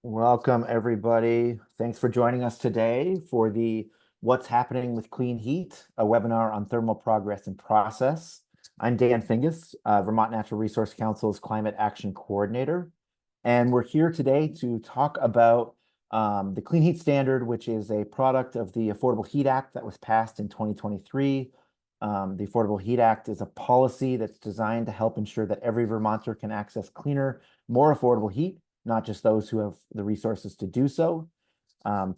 Welcome, everybody. Thanks for joining us today for the What's Happening with Clean Heat, a webinar on thermal progress and process. I'm Dan Fingus, Vermont Natural Resource Council's Climate Action Coordinator, and we're here today to talk about the Clean Heat Standard, which is a product of the Affordable Heat Act that was passed in 2023. The Affordable Heat Act is a policy that's designed to help ensure that every Vermonter can access cleaner, more affordable heat, not just those who have the resources to do so.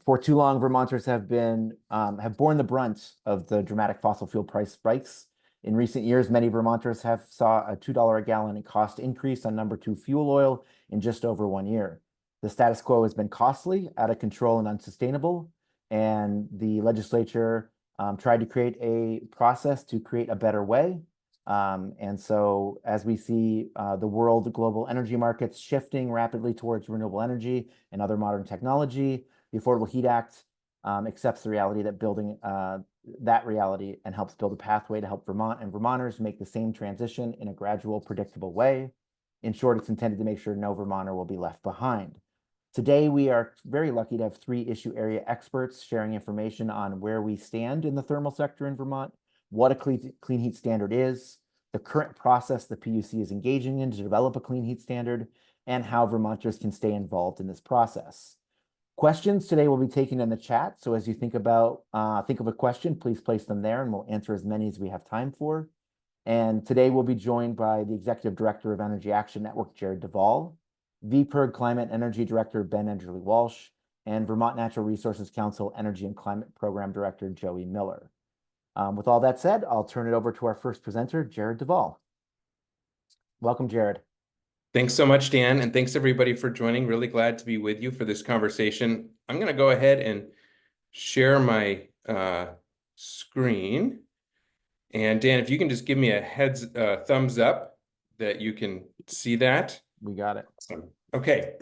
For too long, Vermonters have borne the brunt of the dramatic fossil fuel price spikes. In recent years, many Vermonters have saw a $2 a gallon in cost increase on number 2 fuel oil in just over 1 year. The status quo has been costly, out of control, and unsustainable, and the legislature tried to create a process to create a better way. And so as we see the global energy markets shifting rapidly towards renewable energy and other modern technology, the Affordable Heat Act accepts the reality that building that reality and helps build a pathway to help Vermont and Vermonters make the same transition in a gradual, predictable way. In short, it's intended to make sure no Vermonter will be left behind. Today, we are very lucky to have 3 issue area experts sharing information on where we stand in the thermal sector in Vermont, what a clean heat standard is, the current process the PUC is engaging in to develop a clean heat standard, and how Vermonters can stay involved in this process. Questions today will be taken in the chat, so as you think of a question, please place them there and we'll answer as many as we have time for. And today we'll be joined by the Executive Director of Energy Action Network, Jared Duvall, VPIRG Climate Energy Director, Ben Edgerly Walsh, and Vermont Natural Resources Council Energy and Climate Program Director, Joey Miller. With all that said, I'll turn it over to our first presenter, Jared Duvall. Welcome, Jared. Thanks so much, Dan, and thanks everybody for joining. Really glad to be with you for this conversation. I'm going to go ahead and share my screen. And Dan, if you can just give me a thumbs up that you can see that. We got it. Awesome. Okay.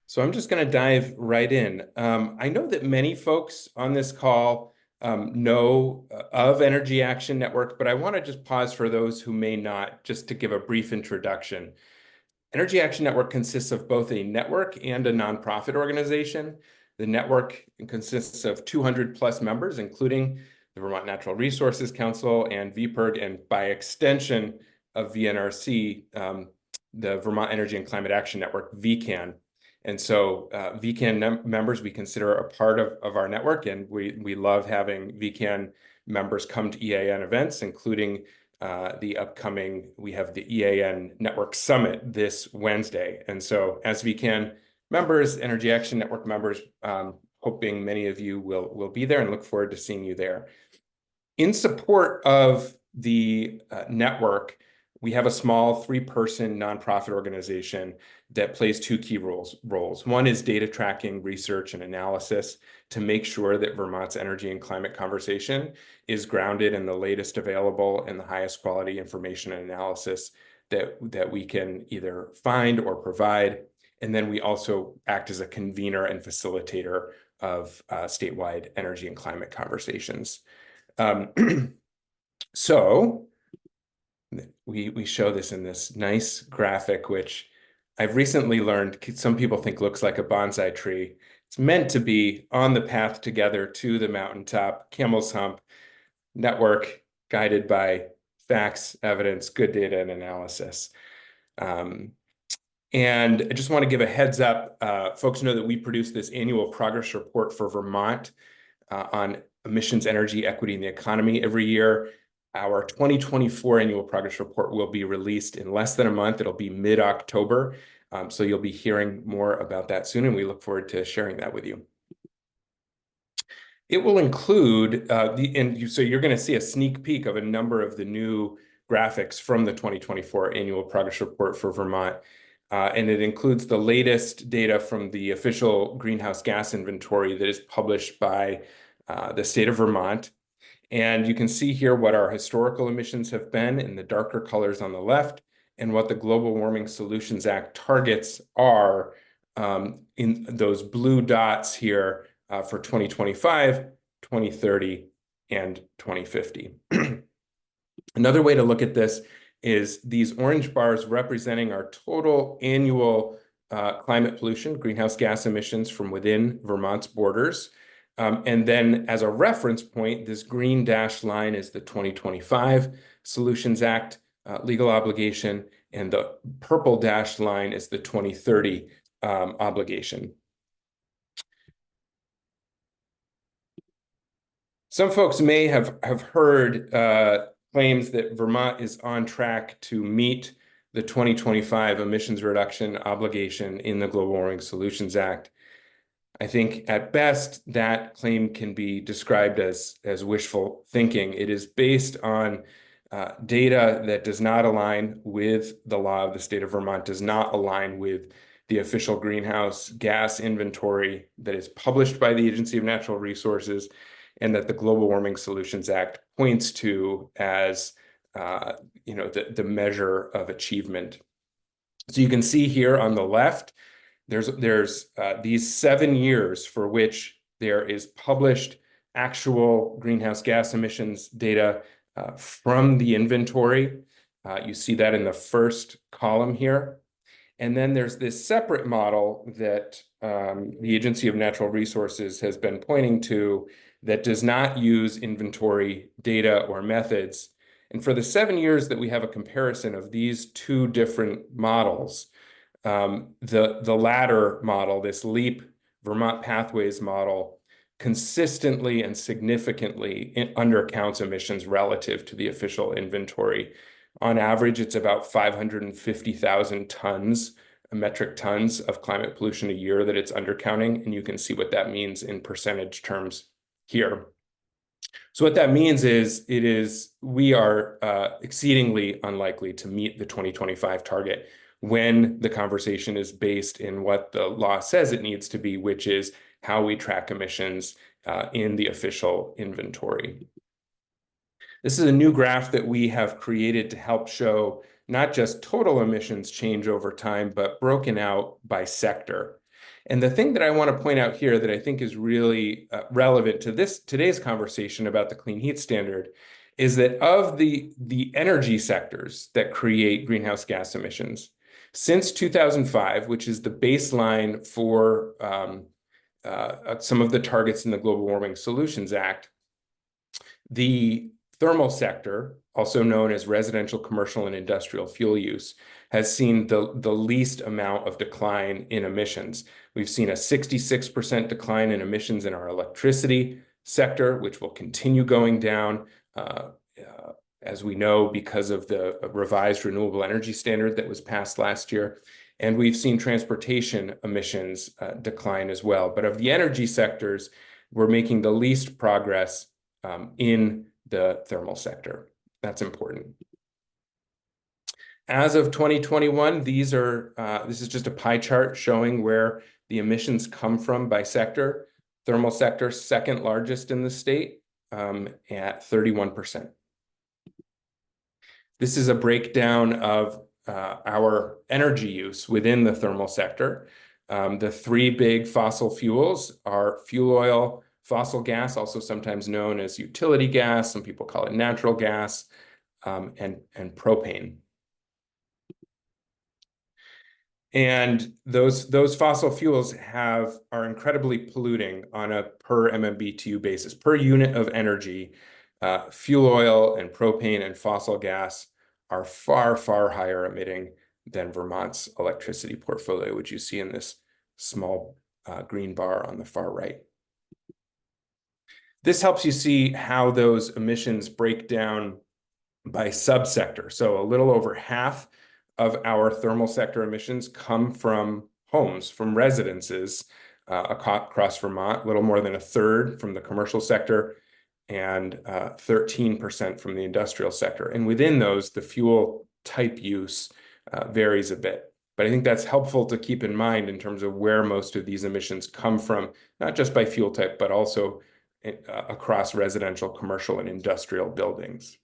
So I'm just going to dive right in. I know that many folks on this call know of Energy Action Network, but I want to just pause for those who may not, just to give a brief introduction. Energy Action Network consists of both a network and a nonprofit organization. The network consists of 200 plus members, including the Vermont Natural Resources Council and VPIRG, and by extension of VNRC, the Vermont Energy and Climate Action Network, VECAN. And so VECAN members we consider a part of our network, and we love having VECAN members come to EAN events, including we have the EAN Network Summit this Wednesday. And so as VECAN members, Energy Action Network members, hoping many of you will be there and look forward to seeing you there. In support of the network, we have a small 3-person nonprofit organization that plays 2 key roles. One is data tracking, research, and analysis to make sure that Vermont's energy and climate conversation is grounded in the latest available and the highest quality information and analysis that we can either find or provide. And then we also act as a convener and facilitator of statewide energy and climate conversations. So we show this in this nice graphic, which I've recently learned some people think looks like a bonsai tree. It's meant to be on the path together to the mountaintop, Camel's Hump network, guided by facts, evidence, good data, and analysis. And I just want to give a heads up. Folks know that we produce this annual progress report for Vermont on emissions, energy, equity, and the economy every year. Our 2024 annual progress report will be released in less than a month. It'll be mid-October. So you'll be hearing more about that soon, and we look forward to sharing that with you. It will include, so you're going to see a sneak peek of a number of the new graphics from the 2024 annual progress report for Vermont. And it includes the latest data from the official greenhouse gas inventory that is published by the state of Vermont. And you can see here what our historical emissions have been in the darker colors on the left, and what the Global Warming Solutions Act targets are in those blue dots here for 2025, 2030, and 2050. Another way to look at this is these orange bars representing our total annual climate pollution, greenhouse gas emissions from within Vermont's borders. And then as a reference point, this green dashed line is the 2025 Solutions Act legal obligation, and the purple dashed line is the 2030 obligation. Some folks may have heard claims that Vermont is on track to meet the 2025 emissions reduction obligation in the Global Warming Solutions Act. I think at best that claim can be described as wishful thinking. It is based on data that does not align with the law of the state of Vermont, does not align with the official greenhouse gas inventory that is published by the Agency of Natural Resources, and that the Global Warming Solutions Act points to as the measure of achievement. So you can see here on the left, there's these 7 years for which there is published actual greenhouse gas emissions data from the inventory. You see that in the first column here. And then there's this separate model that the Agency of Natural Resources has been pointing to that does not use inventory data or methods. And for the 7 years that we have a comparison of these two different models, the latter model, this LEAP Vermont Pathways model, consistently and significantly undercounts emissions relative to the official inventory. On average, it's about 550,000 metric tons of climate pollution a year that it's undercounting, and you can see what that means in percentage terms here. So what that means is we are exceedingly unlikely to meet the 2025 target when the conversation is based in what the law says it needs to be, which is how we track emissions in the official inventory. This is a new graph that we have created to help show not just total emissions change over time, but broken out by sector. And the thing that I want to point out here that I think is really relevant to today's conversation about the clean heat standard is that of the energy sectors that create greenhouse gas emissions, since 2005, which is the baseline for some of the targets in the Global Warming Solutions Act, the thermal sector, also known as residential, commercial, and industrial fuel use, has seen the least amount of decline in emissions. We've seen a 66% decline in emissions in our electricity sector, which will continue going down, as we know, because of the revised renewable energy standard that was passed last year. And we've seen transportation emissions decline as well. But of the energy sectors, we're making the least progress in the thermal sector. That's important. As of 2021, this is just a pie chart showing where the emissions come from by sector. Thermal sector, second largest in the state at 31%. This is a breakdown of our energy use within the thermal sector. The 3 big fossil fuels are fuel oil, fossil gas, also sometimes known as utility gas, some people call it natural gas, and propane. And those fossil fuels are incredibly polluting on a per MMBTU basis, per unit of energy. Fuel oil and propane and fossil gas are far, far higher emitting than Vermont's electricity portfolio, which you see in this small green bar on the far right. This helps you see how those emissions break down by subsector. So a little over half of our thermal sector emissions come from homes, from residences across Vermont, a little more than a third from the commercial sector, and 13% from the industrial sector. And within those, the fuel type use varies a bit. But I think that's helpful to keep in mind in terms of where most of these emissions come from, not just by fuel type, but also across residential, commercial, and industrial buildings.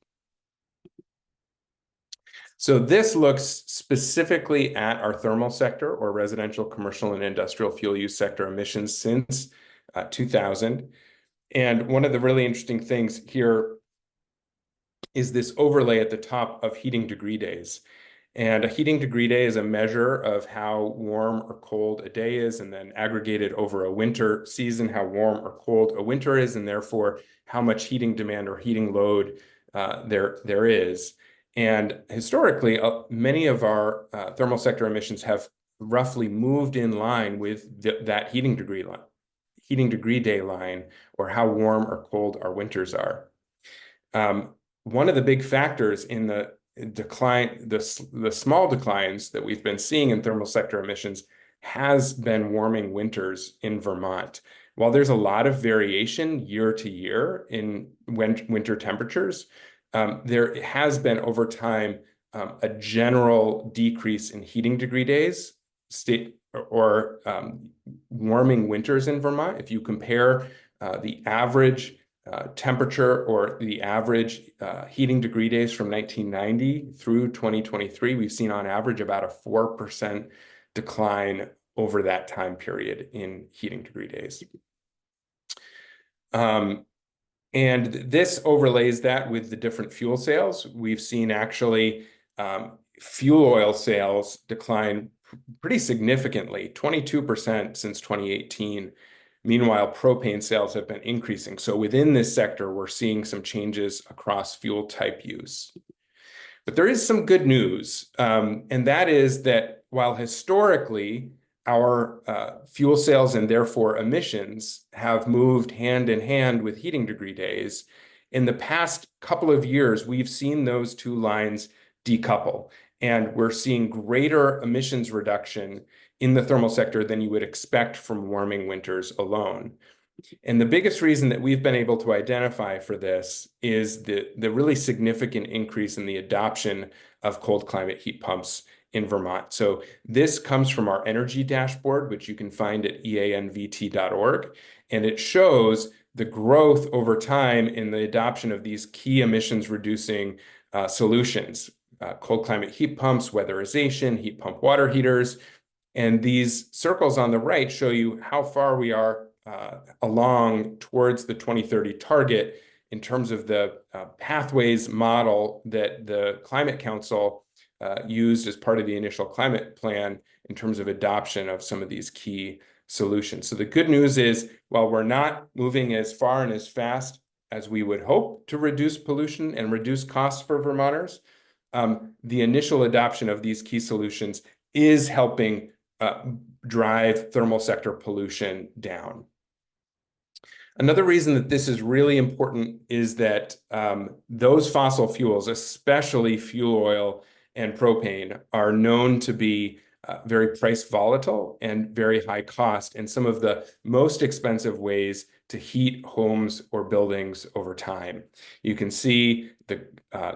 So this looks specifically at our thermal sector, or residential, commercial, and industrial fuel use sector emissions since 2000. And one of the really interesting things here is this overlay at the top of heating degree days. And a heating degree day is a measure of how warm or cold a day is, and then aggregated over a winter season, how warm or cold a winter is, and therefore how much heating demand or heating load there is. And historically, many of our thermal sector emissions have roughly moved in line with that heating degree day line, or how warm or cold our winters are. One of the big factors in the decline, the small declines that we've been seeing in thermal sector emissions has been warming winters in Vermont. While there's a lot of variation year to year in winter temperatures, there has been over time a general decrease in heating degree days, warming winters in Vermont. If you compare the average temperature or the average heating degree days from 1990 through 2023, we've seen on average about a 4% decline over that time period in heating degree days. And this overlays that with the different fuel sales. We've seen actually fuel oil sales decline pretty significantly, 22% since 2018. Meanwhile, propane sales have been increasing. So within this sector, we're seeing some changes across fuel type use. But there is some good news, and that is that while historically our fuel sales and therefore emissions have moved hand in hand with heating degree days, in the past couple of years, we've seen those two lines decouple, and we're seeing greater emissions reduction in the thermal sector than you would expect from warming winters alone. And the biggest reason that we've been able to identify for this is the really significant increase in the adoption of cold climate heat pumps in Vermont. So this comes from our energy dashboard, which you can find at eanvt.org, and it shows the growth over time in the adoption of these key emissions reducing solutions, cold climate heat pumps, weatherization, heat pump water heaters. And these circles on the right show you how far we are along towards the 2030 target in terms of the pathways model that the Climate Council used as part of the initial climate plan in terms of adoption of some of these key solutions. So the good news is, while we're not moving as far and as fast as we would hope to reduce pollution and reduce costs for Vermonters, the initial adoption of these key solutions is helping drive thermal sector pollution down. Another reason that this is really important is that those fossil fuels, especially fuel oil and propane, are known to be very price volatile and very high cost, and some of the most expensive ways to heat homes or buildings over time. You can see the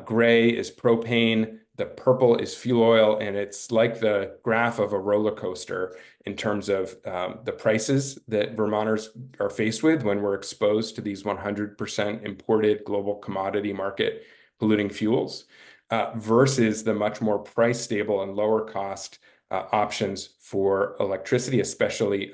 gray is propane, the purple is fuel oil, and it's like the graph of a roller coaster in terms of the prices that Vermonters are faced with when we're exposed to these 100% imported global commodity market polluting fuels versus the much more price stable and lower cost options for electricity, especially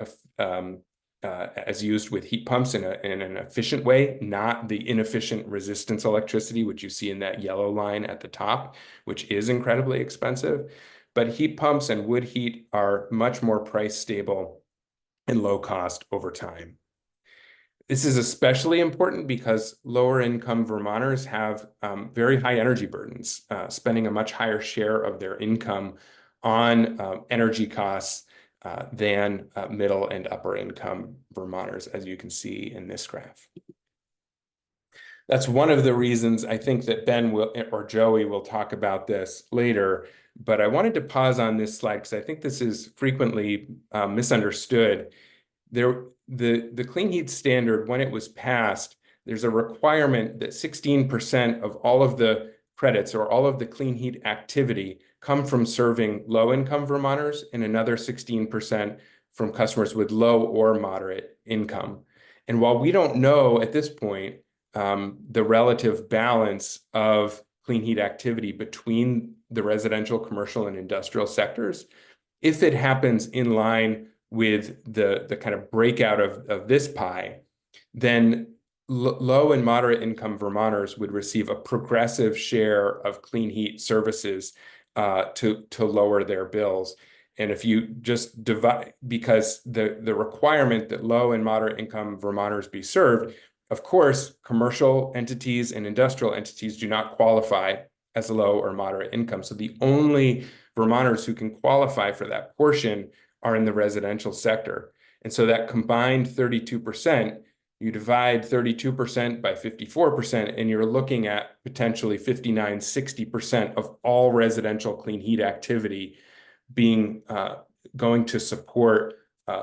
as used with heat pumps in an efficient way, not the inefficient resistance electricity, which you see in that yellow line at the top, which is incredibly expensive. But heat pumps and wood heat are much more price stable and low cost over time. This is especially important because lower income Vermonters have very high energy burdens, spending a much higher share of their income on energy costs than middle and upper income Vermonters, as you can see in this graph. That's one of the reasons I think that Ben or Joey will talk about this later, but I wanted to pause on this slide because I think this is frequently misunderstood. The Clean Heat Standard, when it was passed, there's a requirement that 16% of all of the credits or all of the clean heat activity come from serving low-income Vermonters, and another 16% from customers with low or moderate income. And while we don't know at this point the relative balance of clean heat activity between the residential, commercial, and industrial sectors, if it happens in line with the kind of breakout of this pie, then low and moderate income Vermonters would receive a progressive share of clean heat services to lower their bills. And if you just divide, because the requirement that low and moderate income Vermonters be served, of course, commercial entities and industrial entities do not qualify as low or moderate income. So the only Vermonters who can qualify for that portion are in the residential sector. And so that combined 32%, you divide 32% by 54%, and you're looking at potentially 59, 60% of all residential clean heat activity being going to support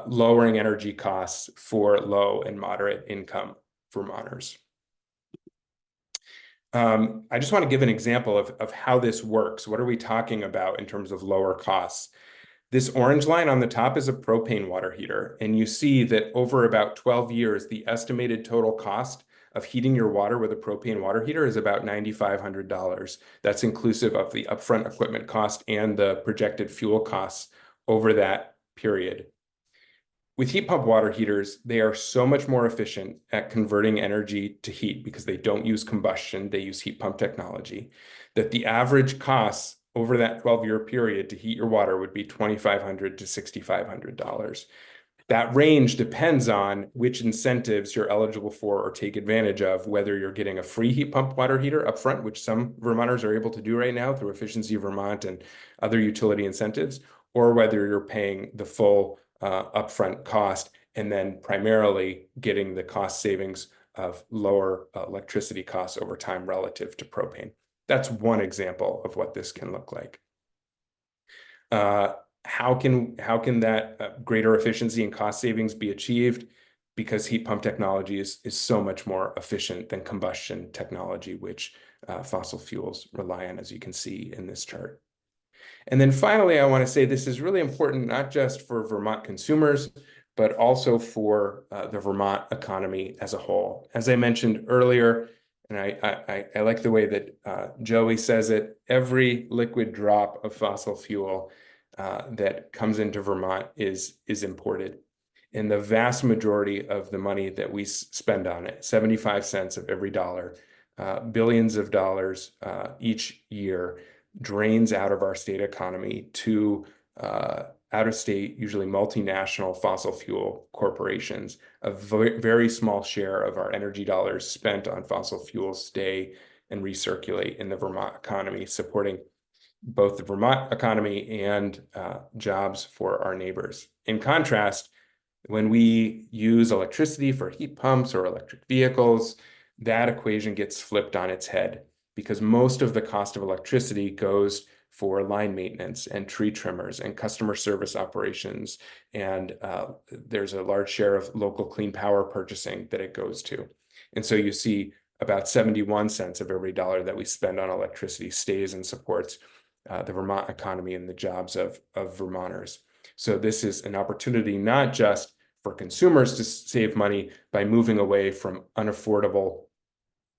lowering energy costs for low and moderate income Vermonters. I just want to give an example of how this works. What are we talking about in terms of lower costs? This orange line on the top is a propane water heater, and you see that over about 12 years, the estimated total cost of heating your water with a propane water heater is about $9,500. That's inclusive of the upfront equipment cost and the projected fuel costs over that period. With heat pump water heaters, they are so much more efficient at converting energy to heat because they don't use combustion, they use heat pump technology, that the average costs over that 12-year period to heat your water would be $2,500 to $6,500. That range depends on which incentives you're eligible for or take advantage of, whether you're getting a free heat pump water heater upfront, which some Vermonters are able to do right now through Efficiency Vermont and other utility incentives, or whether you're paying the full upfront cost and then primarily getting the cost savings of lower electricity costs over time relative to propane. That's one example of what this can look like. How can that greater efficiency and cost savings be achieved? Because heat pump technology is so much more efficient than combustion technology, which fossil fuels rely on, as you can see in this chart. And then finally, I want to say this is really important, not just for Vermont consumers, but also for the Vermont economy as a whole. As I mentioned earlier, and I like the way that Joey says it, every liquid drop of fossil fuel that comes into Vermont is imported. And the vast majority of the money that we spend on it, 75 cents of every dollar, billions of dollars each year, drains out of our state economy to out-of-state, usually multinational fossil fuel corporations. A very small share of our energy dollars spent on fossil fuels stay and recirculate in the Vermont economy, supporting both the Vermont economy and jobs for our neighbors. In contrast, when we use electricity for heat pumps or electric vehicles, that equation gets flipped on its head because most of the cost of electricity goes for line maintenance and tree trimmers and customer service operations. And there's a large share of local clean power purchasing that it goes to. And so you see about 71 cents of every dollar that we spend on electricity stays and supports the Vermont economy and the jobs of Vermonters. So this is an opportunity not just for consumers to save money by moving away from unaffordable,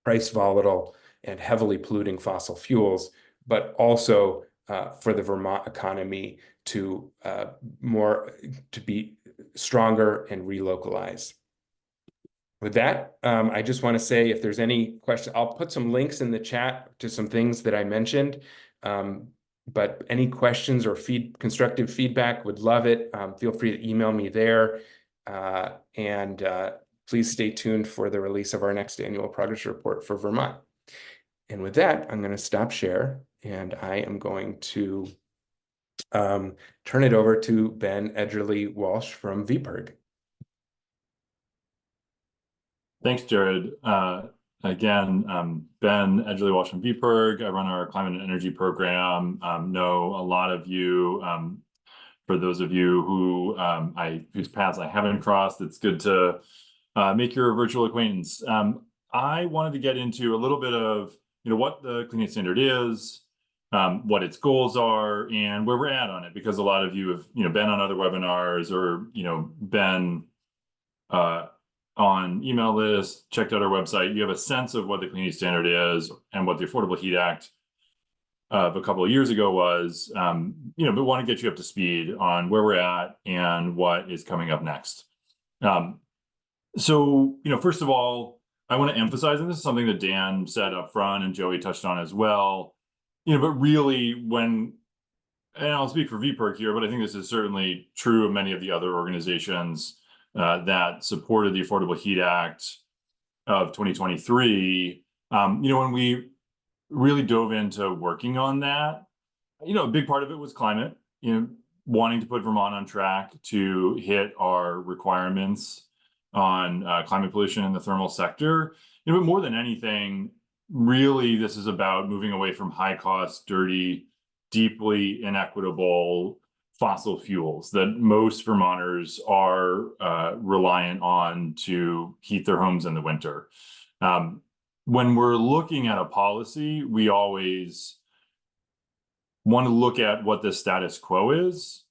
price volatile, and heavily polluting fossil fuels, but also for the Vermont economy to be stronger and relocalized. With that, I just want to say if there's any question, I'll put some links in the chat to some things that I mentioned. But any questions or constructive feedback, would love it. Feel free to email me there. And please stay tuned for the release of our next annual progress report for Vermont. And with that, I'm going to stop share, and I am going to turn it over to Ben Edgerly-Walsh from VPIRG. Thanks, Jared. Again, Ben Edgerly-Walsh from VPIRG. I run our climate and energy program. Know a lot of you. For those of you who whose paths I haven't crossed, it's good to make your virtual acquaintance. I wanted to get into a little bit of what the Clean Heat Standard is, what its goals are, and where we're at on it, because a lot of you have been on other webinars or been on email lists, checked out our website. You have a sense of what the Clean Heat Standard is and what the Affordable Heat Act of a couple of years ago was, but want to get you up to speed on where we're at and what is coming up next. So, first of all, I want to emphasize, and this is something that Dan said up front and Joey touched on as well, but really when and I'll speak for VPERG here, but I think this is certainly true of many of the other organizations that supported the Affordable Heat Act of 2023. When we really dove into working on that, a big part of it was climate, wanting to put Vermont on track to hit our requirements on climate pollution in the thermal sector. But more than anything, really, this is about moving away from high cost, dirty, deeply inequitable fossil fuels that most Vermonters are reliant on to heat their homes in the winter. When we're looking at a policy, we always want to look at what the status quo is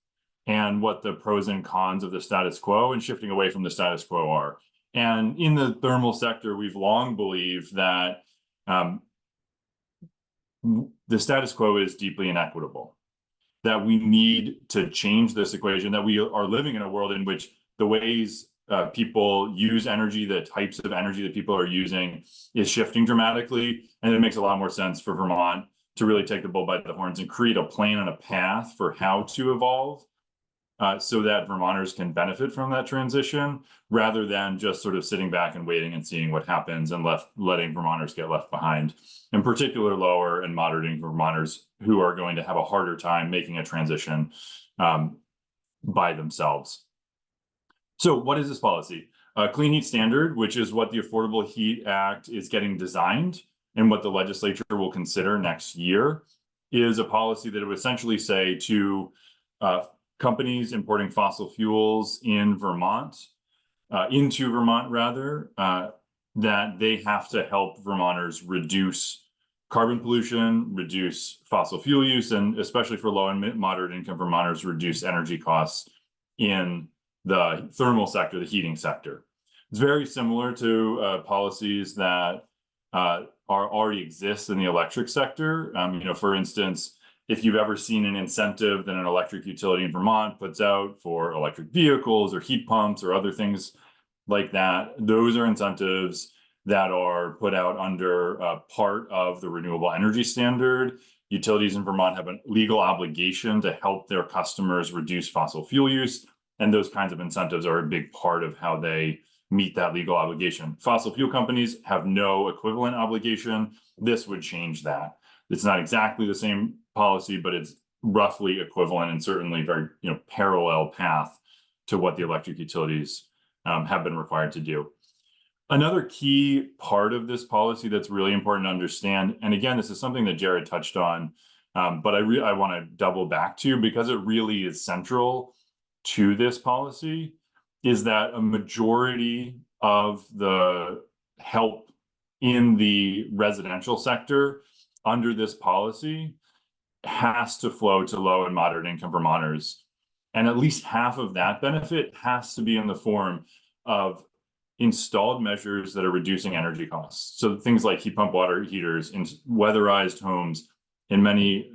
and what the pros and cons of the status quo and shifting away from the status quo are. And in the thermal sector, we've long believed that the status quo is deeply inequitable, that we need to change this equation, that we are living in a world in which the ways people use energy, the types of energy that people are using is shifting dramatically. And it makes a lot more sense for Vermont to really take the bull by the horns and create a plan and a path for how to evolve so that Vermonters can benefit from that transition, rather than just sort of sitting back and waiting and seeing what happens and letting Vermonters get left behind, in particular lower and moderate income Vermonters who are going to have a harder time making a transition by themselves. So what is this policy? Clean Heat Standard, which is what the Affordable Heat Act is getting designed and what the legislature will consider next year, is a policy that would essentially say to companies importing fossil fuels into Vermont, that they have to help Vermonters reduce carbon pollution, reduce fossil fuel use, and especially for low and moderate income Vermonters, reduce energy costs in the thermal sector, the heating sector. It's very similar to policies that already exist in the electric sector. For instance, if you've ever seen an incentive that an electric utility in Vermont puts out for electric vehicles or heat pumps or other things like that, those are incentives that are put out under part of the renewable energy standard. Utilities in Vermont have a legal obligation to help their customers reduce fossil fuel use, and those kinds of incentives are a big part of how they meet that legal obligation. Fossil fuel companies have no equivalent obligation. This would change that. It's not exactly the same policy, but it's roughly equivalent and certainly very parallel path to what the electric utilities have been required to do. Another key part of this policy that's really important to understand, and again, this is something that Jared touched on, but I want to double back to because it really is central to this policy, is that a majority of the help in the residential sector under this policy has to flow to low and moderate income Vermonters. And at least half of that benefit has to be in the form of installed measures that are reducing energy costs. So things like heat pump water heaters in weatherized homes, in many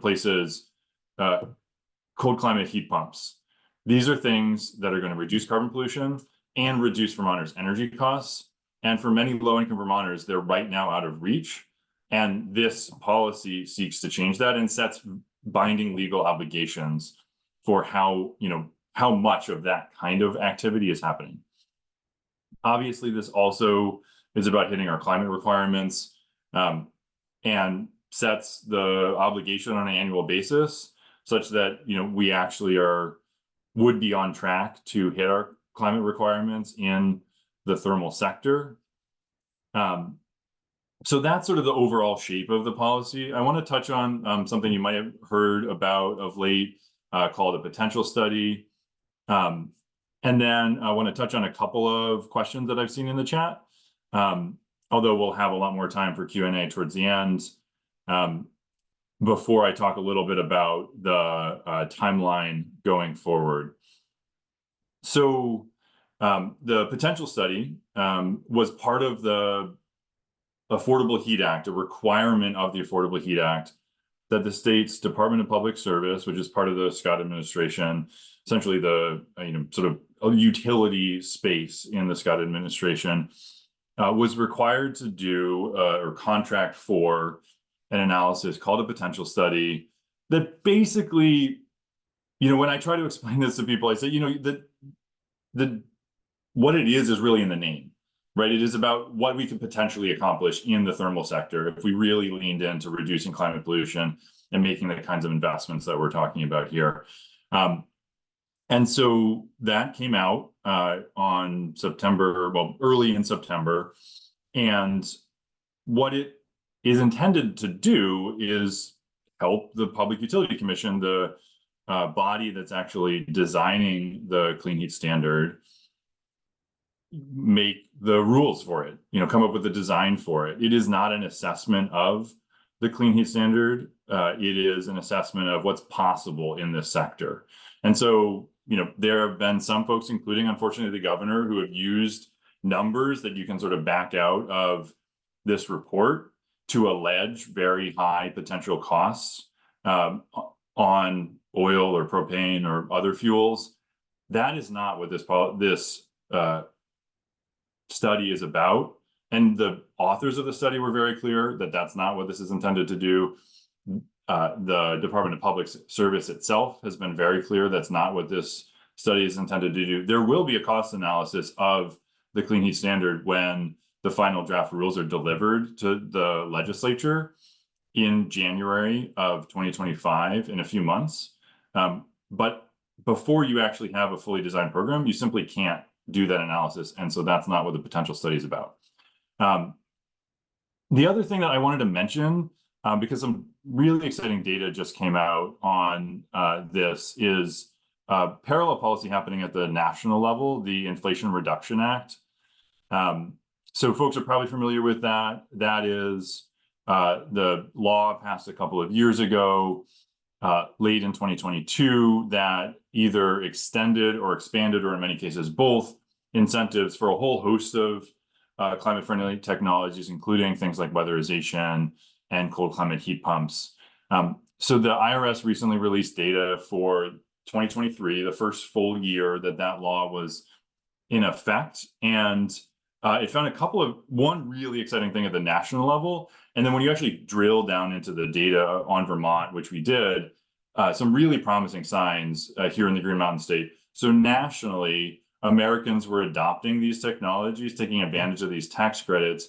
places, cold climate heat pumps. These are things that are going to reduce carbon pollution and reduce Vermonters' energy costs. And for many low-income Vermonters, they're right now out of reach. And this policy seeks to change that and sets binding legal obligations for how much of that kind of activity is happening. Obviously, this also is about hitting our climate requirements and sets the obligation on an annual basis such that we actually would be on track to hit our climate requirements in the thermal sector. So that's sort of the overall shape of the policy. I want to touch on something you might have heard about of late called a potential study. And then I want to touch on a couple of questions that I've seen in the chat, although we'll have a lot more time for Q&A towards the end. Before I talk a little bit about the timeline going forward. So the potential study was part of the Affordable Heat Act, a requirement of the Affordable Heat Act that the state's Department of Public Service, which is part of the Scott administration, essentially the sort of a utility space in the Scott administration, was required to do or contract for an analysis called a potential study that basically, when I try to explain this to people, I say, what it is really in the name, right? It is about what we could potentially accomplish in the thermal sector if we really leaned into reducing climate pollution and making the kinds of investments that we're talking about here. And so that came out on early in September. And what it is intended to do is help the Public Utility Commission, the body that's actually designing the clean heat standard, make the rules for it, come up with a design for it. It is not an assessment of the clean heat standard. It is an assessment of what's possible in this sector. And so, there have been some folks, including, unfortunately, the governor, who have used numbers that you can sort of back out of this report to allege very high potential costs on oil or propane or other fuels. That is not what this study is about. And the authors of the study were very clear that that's not what this is intended to do. The Department of Public Service itself has been very clear that's not what this study is intended to do. There will be a cost analysis of the clean heat standard when the final draft rules are delivered to the legislature in January of 2025, in a few months. But before you actually have a fully designed program, you simply can't do that analysis. And so that's not what the potential study is about. The other thing that I wanted to mention, because some really exciting data just came out on this, is parallel policy happening at the national level, the Inflation Reduction Act. So folks are probably familiar with that. That is the law passed a couple of years ago, late in 2022, that either extended or expanded, or in many cases both, incentives for a whole host of climate-friendly technologies, including things like weatherization and cold climate heat pumps. So the IRS recently released data for 2023, the first full year that law was in effect. And it found one really exciting thing at the national level. And then when you actually drill down into the data on Vermont, which we did, some really promising signs here in the Green Mountain State. So nationally, Americans were adopting these technologies, taking advantage of these tax credits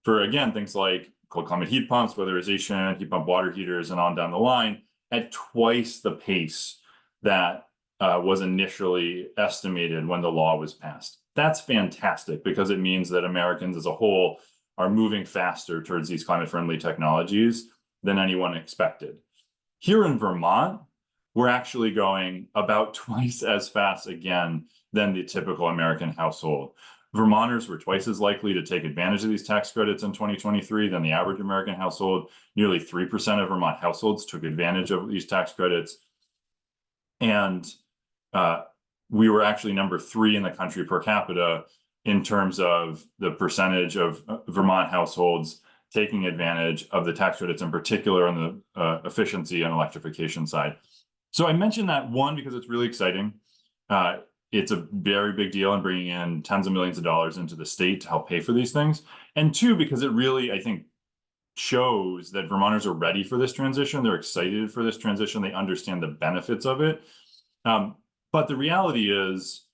for, again, things like cold climate heat pumps, weatherization, heat pump water heaters, and on down the line, at twice the pace that was initially estimated when the law was passed. That's fantastic, because it means that Americans as a whole are moving faster towards these climate-friendly technologies than anyone expected. Here in Vermont, we're actually going about twice as fast again than the typical American household. Vermonters were twice as likely to take advantage of these tax credits in 2023 than the average American household. Nearly 3% of Vermont households took advantage of these tax credits. And we were actually number 3 in the country per capita in terms of the percentage of Vermont households taking advantage of the tax credits, in particular on the efficiency and electrification side. So I mentioned that, one, because it's really exciting. It's a very big deal in bringing in tens of millions of dollars into the state to help pay for these things. And 2, because it really, I think, shows that Vermonters are ready for this transition. They're excited for this transition. They understand the benefits of it. But the reality is,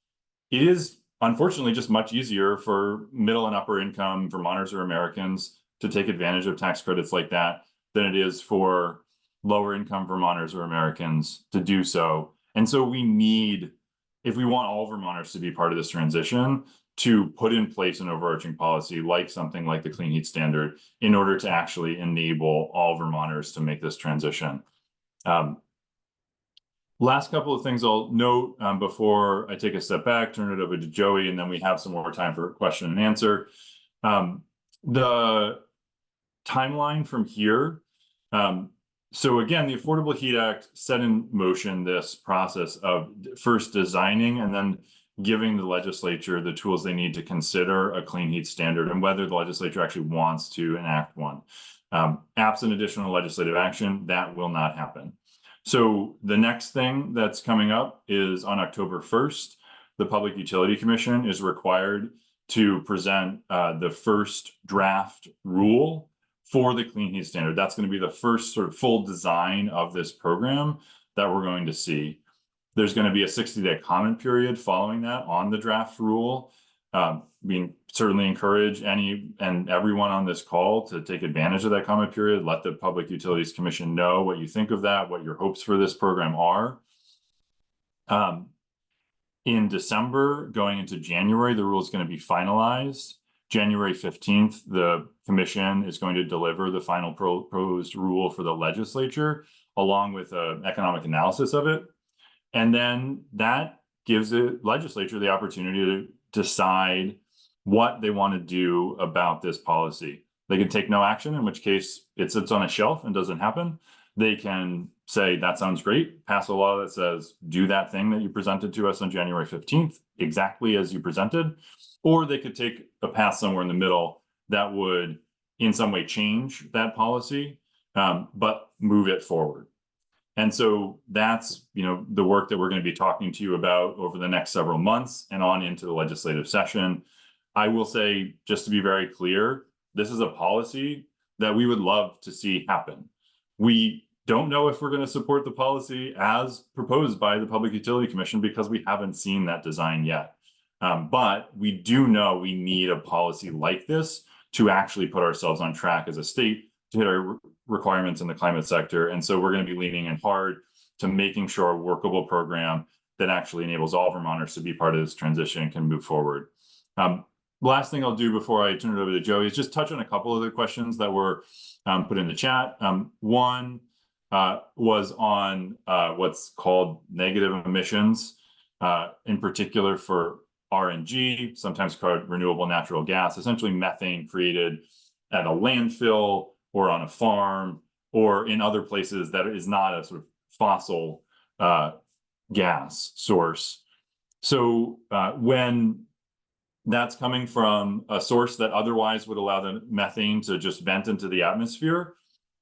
it is unfortunately just much easier for middle and upper income Vermonters or Americans to take advantage of tax credits like that than it is for lower income Vermonters or Americans to do so. And so we need, if we want all Vermonters to be part of this transition, to put in place an overarching policy like something like the Clean Heat Standard in order to actually enable all Vermonters to make this transition. Last couple of things I'll note before I take a step back, turn it over to Joey, and then we have some more time for question and answer. The timeline from here. So again, the Affordable Heat Act set in motion this process of first designing and then giving the legislature the tools they need to consider a clean heat standard and whether the legislature actually wants to enact one. Absent additional legislative action, that will not happen. So the next thing that's coming up is on October 1st, the Public Utility Commission is required to present the first draft rule for the clean heat standard. That's going to be the first sort of full design of this program that we're going to see. There's going to be a 60-day comment period following that on the draft rule. We certainly encourage any and everyone on this call to take advantage of that comment period. Let the Public Utilities Commission know what you think of that, what your hopes for this program are. In December, going into January, the rule is going to be finalized. January 15th, the commission is going to deliver the final proposed rule for the legislature, along with an economic analysis of it. And then that gives the legislature the opportunity to decide what they want to do about this policy. They can take no action, in which case it sits on a shelf and doesn't happen. They can say, that sounds great, pass a law that says, do that thing that you presented to us on January 15th, exactly as you presented. Or they could take a path somewhere in the middle that would in some way change that policy, but move it forward. And so that's, the work that we're going to be talking to you about over the next several months and on into the legislative session. I will say, just to be very clear, this is a policy that we would love to see happen. We don't know if we're going to support the policy as proposed by the Public Utility Commission because we haven't seen that design yet. But we do know we need a policy like this to actually put ourselves on track as a state to hit our requirements in the climate sector. And so we're going to be leaning in hard to making sure a workable program that actually enables all Vermonters to be part of this transition and can move forward. Last thing I'll do before I turn it over to Joey is just touch on a couple of the questions that were put in the chat. One was on what's called negative emissions, in particular for RNG, sometimes called renewable natural gas, essentially methane created at a landfill or on a farm or in other places that is not a sort of fossil gas source. So when that's coming from a source that otherwise would allow the methane to just vent into the atmosphere,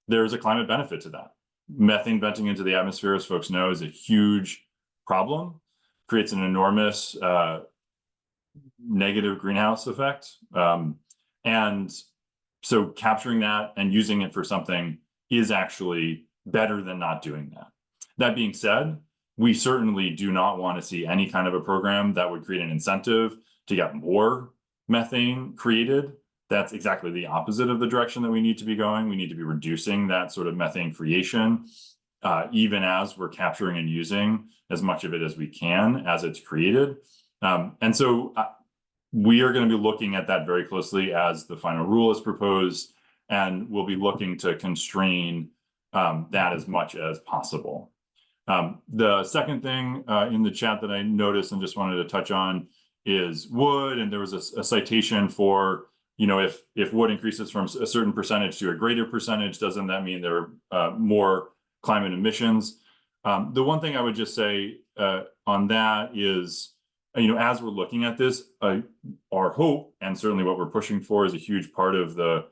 there's a climate benefit to that. Methane venting into the atmosphere, as folks know, is a huge problem, creates an enormous negative greenhouse effect. And so capturing that and using it for something is actually better than not doing that. That being said, we certainly do not want to see any kind of a program that would create an incentive to get more methane created. That's exactly the opposite of the direction that we need to be going. We need to be reducing that sort of methane creation, even as we're capturing and using as much of it as we can as it's created. And so we are going to be looking at that very closely as the final rule is proposed, and we'll be looking to constrain that as much as possible. The second thing in the chat that I noticed and just wanted to touch on is wood, and there was a citation for, if wood increases from a certain percentage to a greater percentage, doesn't that mean there are more climate emissions? The one thing I would just say on that is, as we're looking at this, our hope, and certainly what we're pushing for, is a huge part of the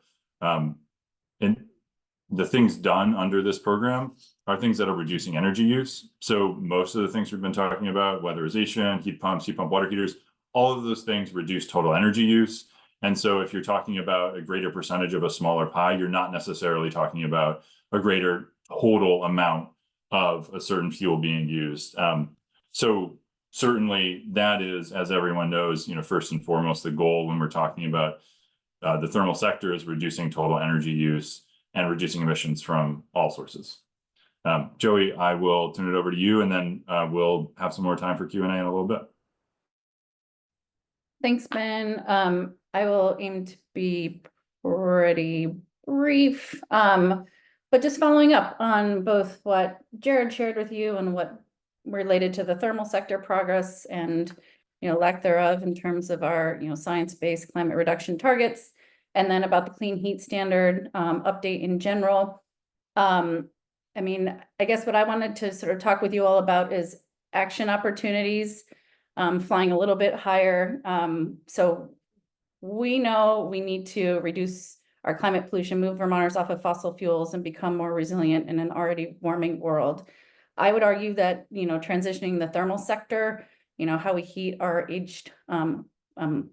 things done under this program are things that are reducing energy use. So most of the things we've been talking about, weatherization, heat pump water heaters, all of those things reduce total energy use. And so if you're talking about a greater percentage of a smaller pie, you're not necessarily talking about a greater total amount of a certain fuel being used. So certainly that is, as everyone knows, first and foremost, the goal when we're talking about the thermal sector is reducing total energy use and reducing emissions from all sources. Joey, I will turn it over to you, and then we'll have some more time for Q&A in a little bit. Thanks, Ben. I will aim to be pretty brief, but just following up on both what Jared shared with you and what related to the thermal sector progress and lack thereof in terms of our science-based climate reduction targets, and then about the clean heat standard update in general. I guess what I wanted to sort of talk with you all about is action opportunities, flying a little bit higher. So we know we need to reduce our climate pollution, move Vermonters off of fossil fuels, and become more resilient in an already warming world. I would argue that, transitioning the thermal sector, how we heat our aged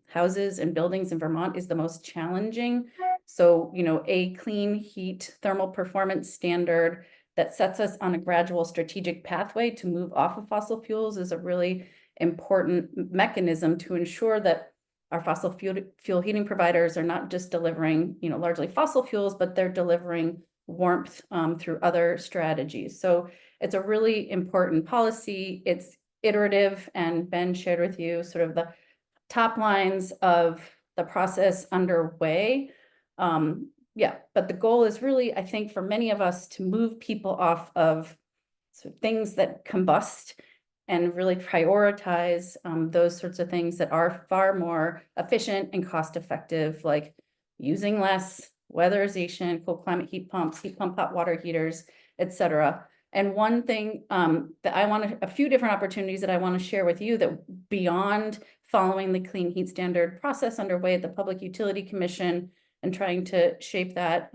houses and buildings in Vermont is the most challenging So, a clean heat thermal performance standard that sets us on a gradual strategic pathway to move off of fossil fuels is a really important mechanism to ensure that our fossil fuel heating providers are not just delivering, largely fossil fuels, but they're delivering warmth through other strategies. So it's a really important policy. It's iterative, and Ben shared with you sort of the top lines of the process underway. But the goal is really, I think, for many of us to move people off of sort of things that combust and really prioritize those sorts of things that are far more efficient and cost effective, like using less, weatherization, cold climate heat pump hot water heaters, etc. And one thing that a few different opportunities that I want to share with you that beyond following the clean heat standard process underway at the Public Utility Commission and trying to shape that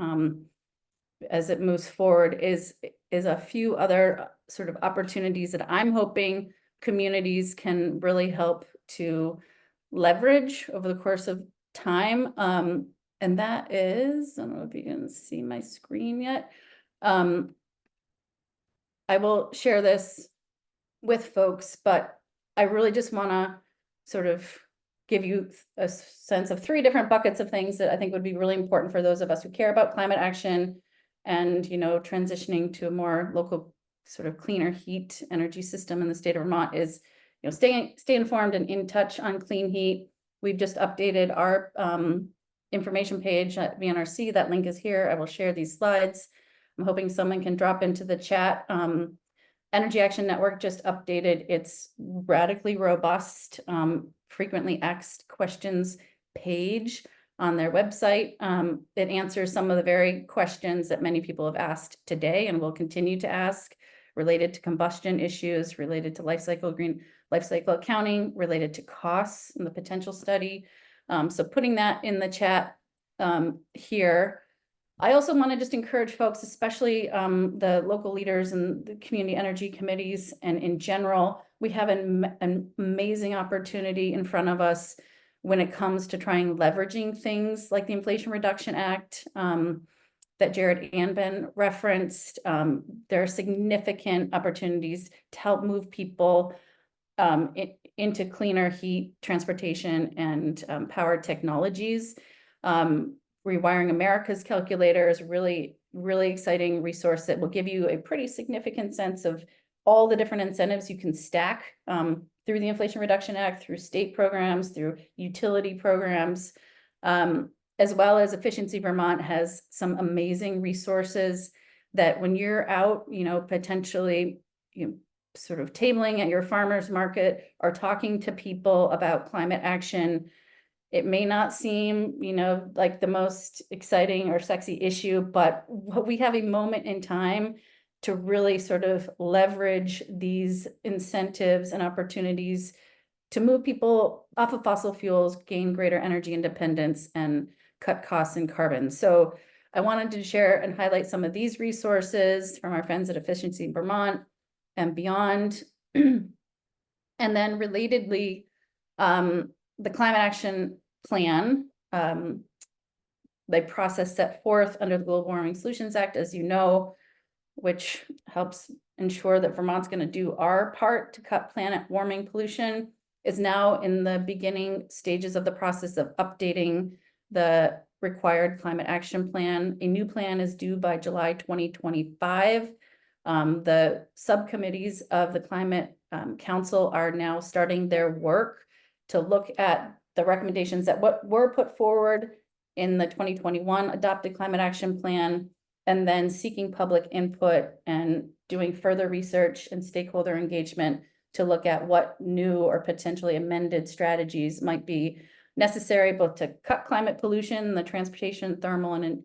as it moves forward is a few other sort of opportunities that I'm hoping communities can really help to leverage over the course of time. And that is, I don't know if you can see my screen yet. I will share this with folks, but I really just want to sort of give you a sense of 3 different buckets of things that I think would be really important for those of us who care about climate action and, transitioning to a more local sort of cleaner heat energy system in the state of Vermont is, stay informed and in touch on clean heat. We've just updated our information page at VNRC. That link is here. I will share these slides. I'm hoping someone can drop into the chat. Energy Action Network just updated its radically robust, frequently asked questions page on their website. It answers some of the very questions that many people have asked today and will continue to ask, related to combustion issues, related to green life cycle accounting, related to costs and the potential study. So putting that in the chat here. I also want to just encourage folks, especially the local leaders and the community energy committees, and in general, we have an amazing opportunity in front of us when it comes to trying leveraging things like the Inflation Reduction Act that Jared and Ben referenced. There are significant opportunities to help move people into cleaner heat, transportation, and power technologies. Rewiring America's calculator is really, really exciting resource that will give you a pretty significant sense of all the different incentives you can stack through the Inflation Reduction Act, through state programs, through utility programs, as well as Efficiency Vermont has some amazing resources that when you're out, potentially, sort of tabling at your farmer's market or talking to people about climate action, it may not seem, like the most exciting or sexy issue, but we have a moment in time to really sort of leverage these incentives and opportunities to move people off of fossil fuels, gain greater energy independence, and cut costs and carbon. So I wanted to share and highlight some of these resources from our friends at Efficiency Vermont and beyond. And then relatedly, the climate action plan, the process set forth under the Global Warming Solutions Act, as you know, which helps ensure that Vermont's going to do our part to cut planet warming pollution, is now in the beginning stages of the process of updating the required climate action plan. A new plan is due by July 2025. The subcommittees of the Climate Council are now starting their work to look at the recommendations that were put forward in the 2021 adopted climate action plan, and then seeking public input and doing further research and stakeholder engagement to look at what new or potentially amended strategies might be necessary, both to cut climate pollution, the transportation, thermal, and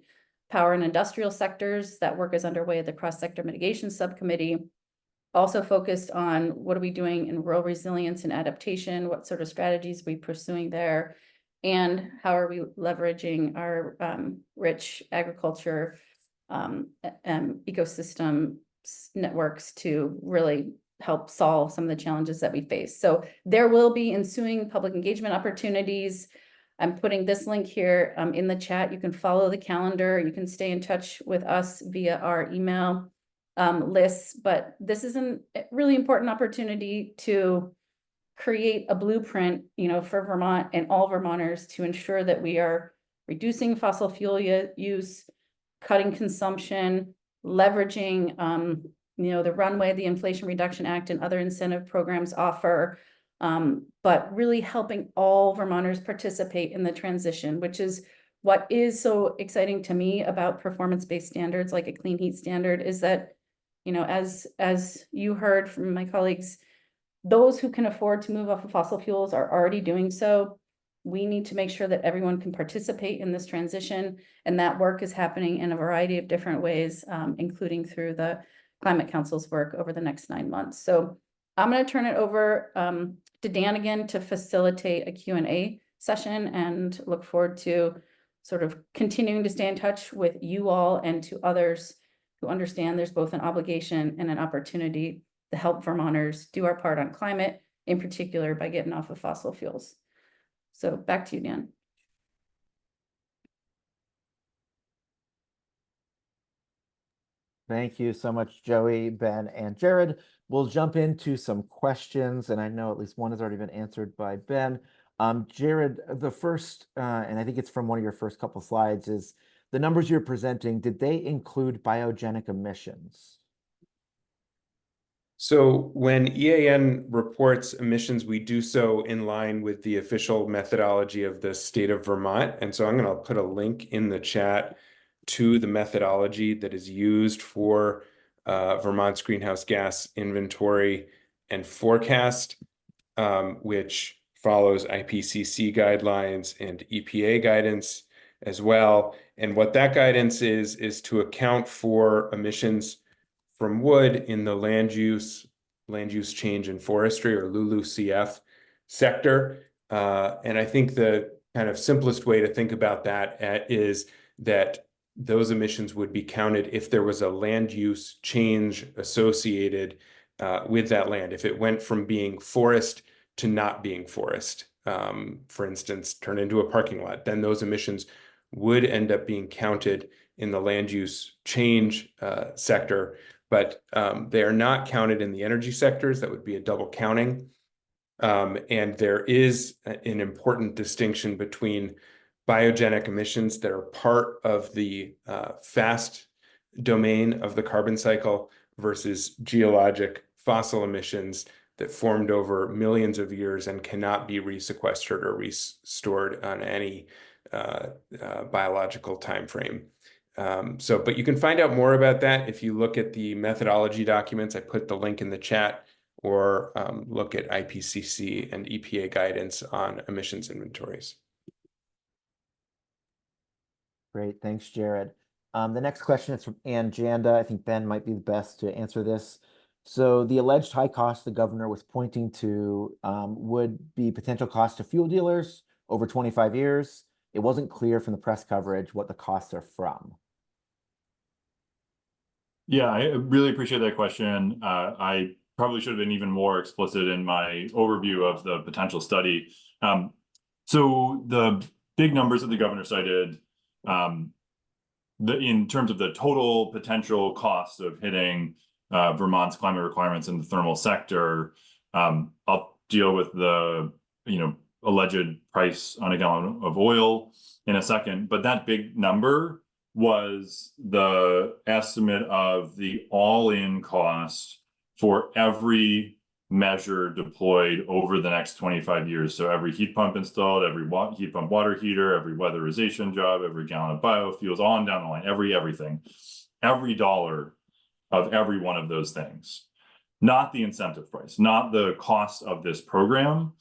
power and industrial sectors. That work is underway at the cross-sector mitigation subcommittee. Also focused on what are we doing in rural resilience and adaptation, what sort of strategies are we pursuing there, and how are we leveraging our rich agriculture ecosystem networks to really help solve some of the challenges that we face. So there will be ensuing public engagement opportunities. I'm putting this link here in the chat. You can follow the calendar. You can stay in touch with us via our email lists. But this is a really important opportunity to create a blueprint, for Vermont and all Vermonters to ensure that we are reducing fossil fuel use, cutting consumption, leveraging, the runway the Inflation Reduction Act and other incentive programs offer, but really helping all Vermonters participate in the transition, which is what is so exciting to me about performance-based standards like a clean heat standard is that, as you heard from my colleagues, those who can afford to move off of fossil fuels are already doing so. We need to make sure that everyone can participate in this transition, and that work is happening in a variety of different ways, including through the Climate Council's work over the next 9 months. So I'm going to turn it over to Dan again to facilitate a Q&A session, and look forward to sort of continuing to stay in touch with you all and to others who understand there's both an obligation and an opportunity to help Vermonters do our part on climate, in particular by getting off of fossil fuels. So back to you, Dan. Thank you so much, Joey, Ben, and Jared. We'll jump into some questions, and I know at least one has already been answered by Ben. Jared, the first, and I think it's from one of your first couple slides, is the numbers you're presenting, did they include biogenic emissions? So when EAN reports emissions, we do so in line with the official methodology of the state of Vermont. And so I'm going to put a link in the chat to the methodology that is used for Vermont's greenhouse gas inventory and forecast, which follows IPCC guidelines and EPA guidance as well. And what that guidance is to account for emissions from wood in the land use change in forestry, or LULUCF sector. And I think the kind of simplest way to think about that is that those emissions would be counted if there was a land use change associated with that land. If it went from being forest to not being forest, for instance, turn into a parking lot, then those emissions would end up being counted in the land use change sector, but they are not counted in the energy sectors. That would be a double counting. And there is an important distinction between biogenic emissions that are part of the fast domain of the carbon cycle versus geologic fossil emissions that formed over millions of years and cannot be resequestered or restored on any biological time frame. But you can find out more about that if you look at the methodology documents. I put the link in the chat, or look at IPCC and EPA guidance on emissions inventories. Great, thanks, Jared. The next question is from Ann Janda. I think Ben might be the best to answer this. So the alleged high cost the governor was pointing to would be potential cost to fuel dealers over 25 years. It wasn't clear from the press coverage what the costs are from. Yeah, I really appreciate that question. I probably should have been even more explicit in my overview of the potential study. So the big numbers that the governor cited, in terms of the total potential cost of hitting Vermont's climate requirements in the thermal sector, I'll deal with the alleged price on a gallon of oil in a second, but that big number was the estimate of the all-in cost for every measure deployed over the next 25 years. So every heat pump installed, every heat pump water heater, every weatherization job, every gallon of biofuels, on down the line, everything, every dollar of every one of those things. Not the incentive price, not the cost of this program,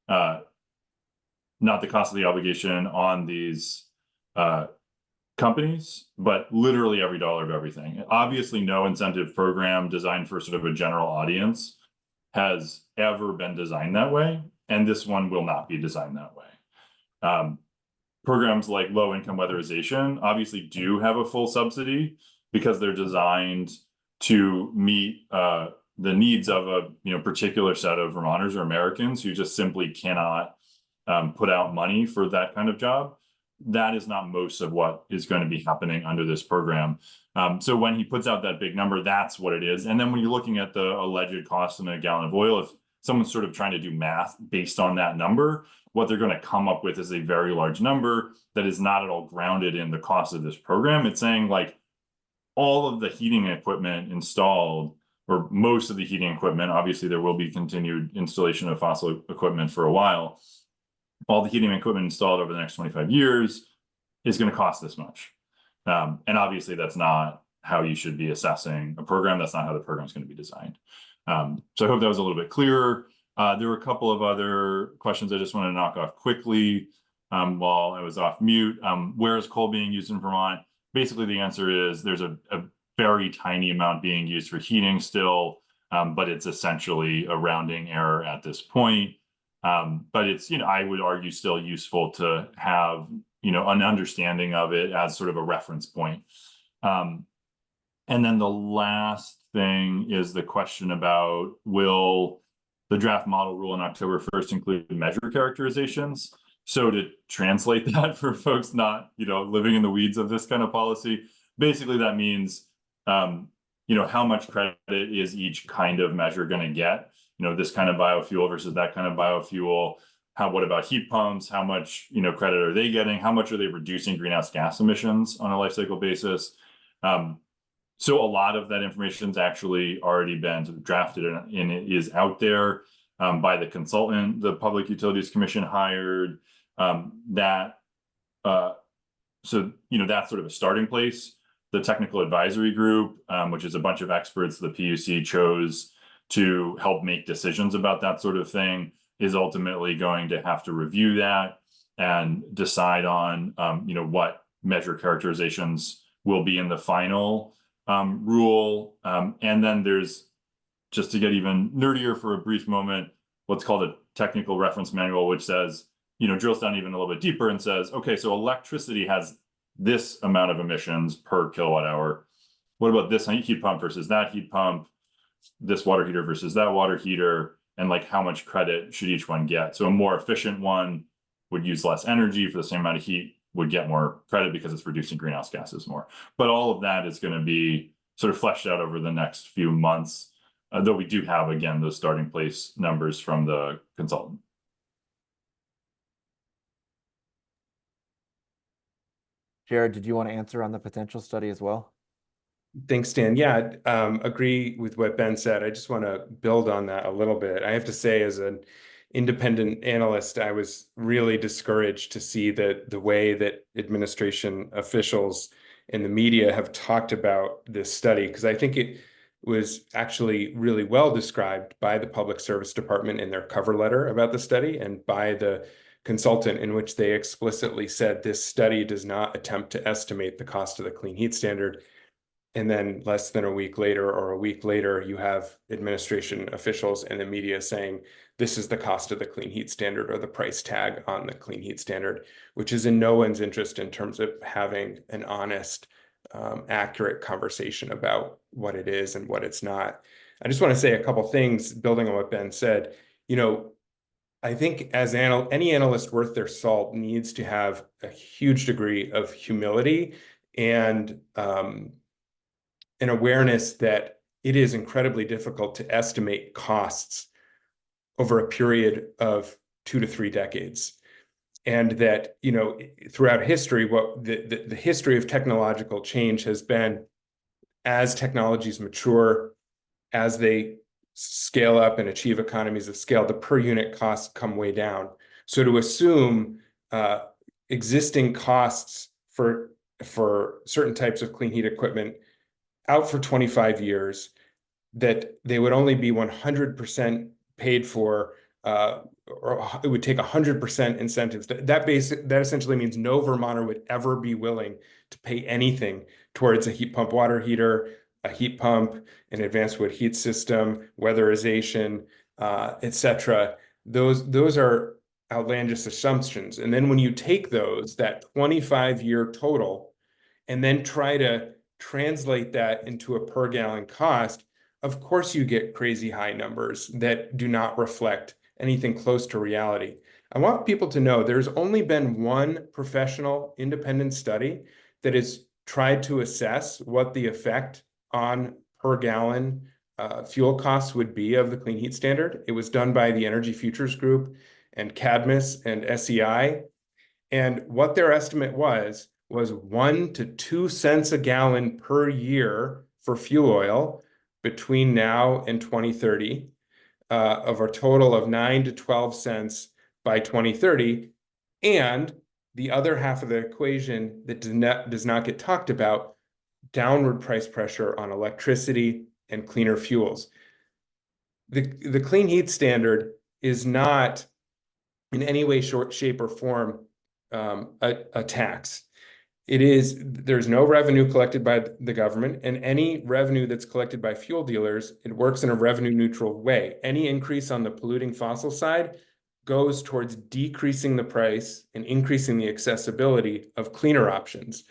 not the cost of the obligation on these companies, but literally every dollar of everything. Obviously, no incentive program designed for sort of a general audience has ever been designed that way, and this one will not be designed that way. Programs like low-income weatherization obviously do have a full subsidy because they're designed to meet the needs of a particular set of Vermonters or Americans who just simply cannot put out money for that kind of job. That is not most of what is going to be happening under this program. So when he puts out that big number, that's what it is. And then when you're looking at the alleged cost in a gallon of oil, if someone's sort of trying to do math based on that number, what they're going to come up with is a very large number that is not at all grounded in the cost of this program. It's saying like all of the heating equipment installed, or most of the heating equipment, obviously there will be continued installation of fossil equipment for a while. All the heating equipment installed over the next 25 years is going to cost this much. And obviously that's not how you should be assessing a program. That's not how the program is going to be designed. So I hope that was a little bit clearer. There were a couple of other questions I just want to knock off quickly while I was off mute. Where is coal being used in Vermont? Basically, the answer is there's a very tiny amount being used for heating still, but it's essentially a rounding error at this point. But it's, I would argue still useful to have, an understanding of it as sort of a reference point. And then the last thing is the question about, will the draft model rule on October 1st include measure characterizations? So to translate that for folks not, living in the weeds of this kind of policy, basically that means, how much credit is each kind of measure going to get? This kind of biofuel versus that kind of biofuel. What about heat pumps? How much, credit are they getting? How much are they reducing greenhouse gas emissions on a life cycle basis? So a lot of that information has actually already been drafted and it is out there by the consultant the Public Utilities Commission hired. So that's sort of a starting place. The technical advisory group, which is a bunch of experts the PUC chose to help make decisions about that sort of thing, is ultimately going to have to review that and decide on, what measure characterizations will be in the final rule. And then there's, just to get even nerdier for a brief moment, what's called a technical reference manual, which says, drills down even a little bit deeper and says, okay, so electricity has this amount of emissions per kilowatt hour. What about this heat pump versus that heat pump, this water heater versus that water heater, and like how much credit should each one get? So a more efficient one would use less energy for the same amount of heat, would get more credit because it's reducing greenhouse gases more. But all of that is going to be sort of fleshed out over the next few months, though we do have, again, those starting place numbers from the consultant. Jared, did you want to answer on the potential study as well? Thanks, Dan. Yeah, agree with what Ben said. I just want to build on that a little bit. I have to say, as an independent analyst, I was really discouraged to see that the way that administration officials and the media have talked about this study, because I think it was actually really well described by the Public Service Department in their cover letter about the study and by the consultant, in which they explicitly said this study does not attempt to estimate the cost of the clean heat standard. And then less than a week later or a week later, you have administration officials and the media saying, this is the cost of the clean heat standard or the price tag on the clean heat standard, which is in no one's interest in terms of having an honest, accurate conversation about what it is and what it's not. I just want to say a couple things building on what Ben said. I think as any analyst worth their salt needs to have a huge degree of humility and an awareness that it is incredibly difficult to estimate costs over a period of 2 to 3 decades. And that, throughout history, what the history of technological change has been, as technologies mature, as they scale up and achieve economies of scale, the per unit costs come way down. So to assume existing costs for certain types of clean heat equipment out for 25 years, that they would only be 100% paid for, or it would take 100% incentives. That essentially means no Vermonter would ever be willing to pay anything towards a heat pump water heater, a heat pump, an advanced wood heat system, weatherization, etc. Those are outlandish assumptions. And then when you take that 25-year total, and then try to translate that into a per gallon cost, of course you get crazy high numbers that do not reflect anything close to reality. I want people to know there's only been one professional independent study that has tried to assess what the effect on per gallon fuel costs would be of the clean heat standard. It was done by the Energy Futures Group and Cadmus and SEI. And what their estimate was 1 to 2 cents a gallon per year for fuel oil between now and 2030, of a total of 9 to 12 cents by 2030. And the other half of the equation that does not get talked about, downward price pressure on electricity and cleaner fuels. The clean heat standard is not in any way, shape, or form a tax. There's no revenue collected by the government, and any revenue that's collected by fuel dealers, it works in a revenue neutral way. Any increase on the polluting fossil side goes towards decreasing the price and increasing the accessibility of cleaner options.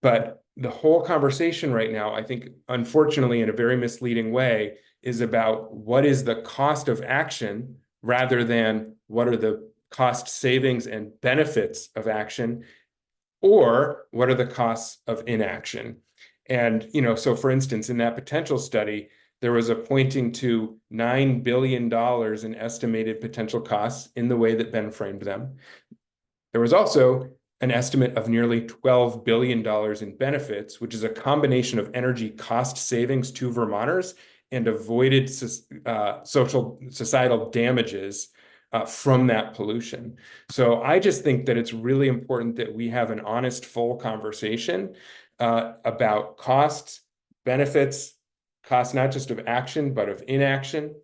But the whole conversation right now, I think, unfortunately, in a very misleading way, is about what is the cost of action rather than what are the cost savings and benefits of action, or what are the costs of inaction. And, so for instance, in that potential study, there was a pointing to $9 billion in estimated potential costs in the way that Ben framed them. There was also an estimate of nearly $12 billion in benefits, which is a combination of energy cost savings to Vermonters and avoided societal damages from that pollution. So I just think that it's really important that we have an honest, full conversation about costs, benefits, costs not just of action, but of inaction,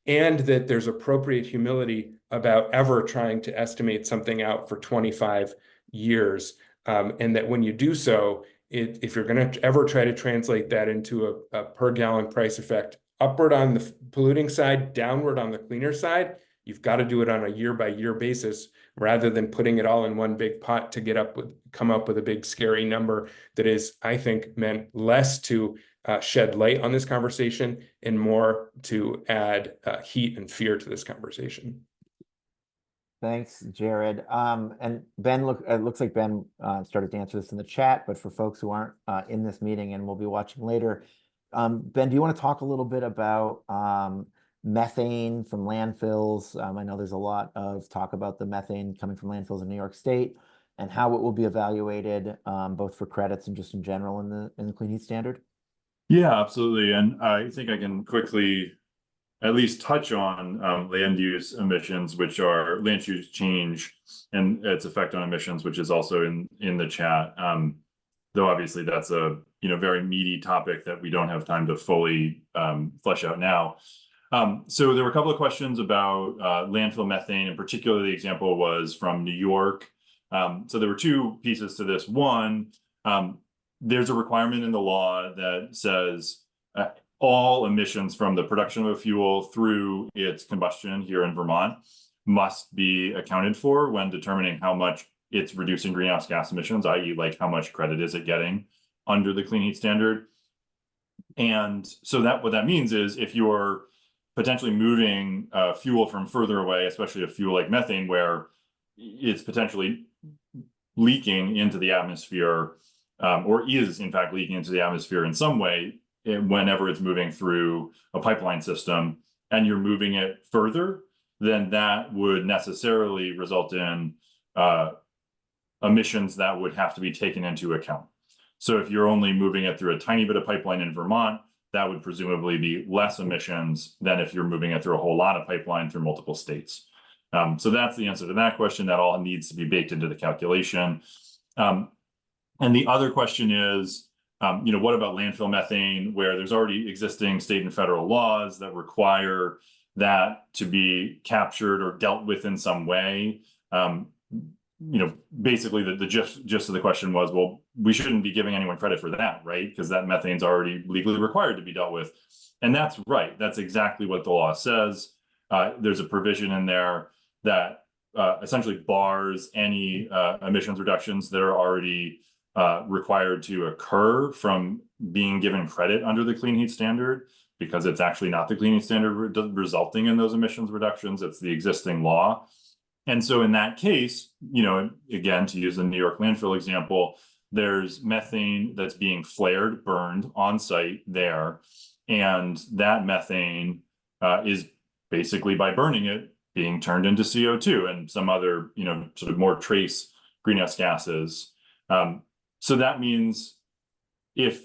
and that there's appropriate humility about ever trying to estimate something out for 25 years. And that when you do so, if you're going to ever try to translate that into a per gallon price effect, upward on the polluting side, downward on the cleaner side, you've got to do it on a year-by-year basis rather than putting it all in one big pot to come up with a big scary number that is, I think, meant less to shed light on this conversation and more to add heat and fear to this conversation. Thanks, Jared. And Ben, it looks like Ben started to answer this in the chat, but for folks who aren't in this meeting and will be watching later, Ben, do you want to talk a little bit about methane from landfills? I know there's a lot of talk about the methane coming from landfills in New York State and how it will be evaluated both for credits and just in general in the Clean Heat Standard. Yeah, absolutely. And I think I can quickly at least touch on land use emissions, which are land use change and its effect on emissions, which is also in the chat. Though obviously that's a very meaty topic that we don't have time to fully flesh out now. So there were a couple of questions about landfill methane. In particular, the example was from New York. So there were two pieces to this. One, there's a requirement in the law that says all emissions from the production of a fuel through its combustion here in Vermont must be accounted for when determining how much it's reducing greenhouse gas emissions, i.e. like how much credit is it getting under the Clean Heat Standard. And so what that means is if you're potentially moving fuel from further away, especially a fuel like methane, where it's potentially leaking into the atmosphere, or is in fact leaking into the atmosphere in some way, whenever it's moving through a pipeline system, and you're moving it further, then that would necessarily result in emissions that would have to be taken into account. So if you're only moving it through a tiny bit of pipeline in Vermont, that would presumably be less emissions than if you're moving it through a whole lot of pipeline through multiple states. So that's the answer to that question. That all needs to be baked into the calculation. And the other question is, what about landfill methane, where there's already existing state and federal laws that require that to be captured or dealt with in some way? Basically the gist of the question was, well, we shouldn't be giving anyone credit for that, right? Because that methane's already legally required to be dealt with. And that's right. That's exactly what the law says. There's a provision in there that essentially bars any emissions reductions that are already required to occur from being given credit under the Clean Heat Standard, because it's actually not the Clean Heat Standard resulting in those emissions reductions. It's the existing law. And so in that case, again, to use the New York landfill example, there's methane that's being flared, burned on site there. And that methane is basically, by burning it, being turned into CO2 and some other, sort of more trace greenhouse gases. So that means if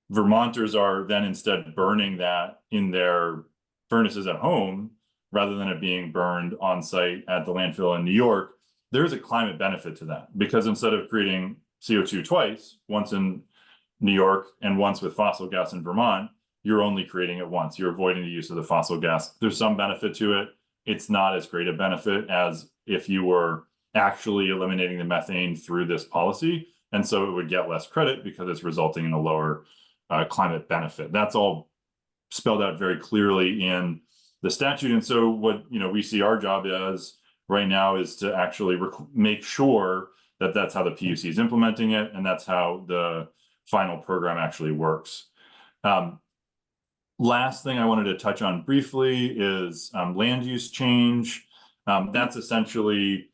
Vermonters are then instead burning that in their furnaces at home, rather than it being burned on site at the landfill in New York, there's a climate benefit to that, because instead of creating CO2 twice, once in New York and once with fossil gas in Vermont, you're only creating it once. You're avoiding the use of the fossil gas. There's some benefit to it. It's not as great a benefit as if you were actually eliminating the methane through this policy. And so it would get less credit because it's resulting in a lower climate benefit. That's all spelled out very clearly in the statute. And so what we see our job as right now is to actually make sure that that's how the PUC is implementing it, and that's how the final program actually works. Last thing I wanted to touch on briefly is land use change. That's essentially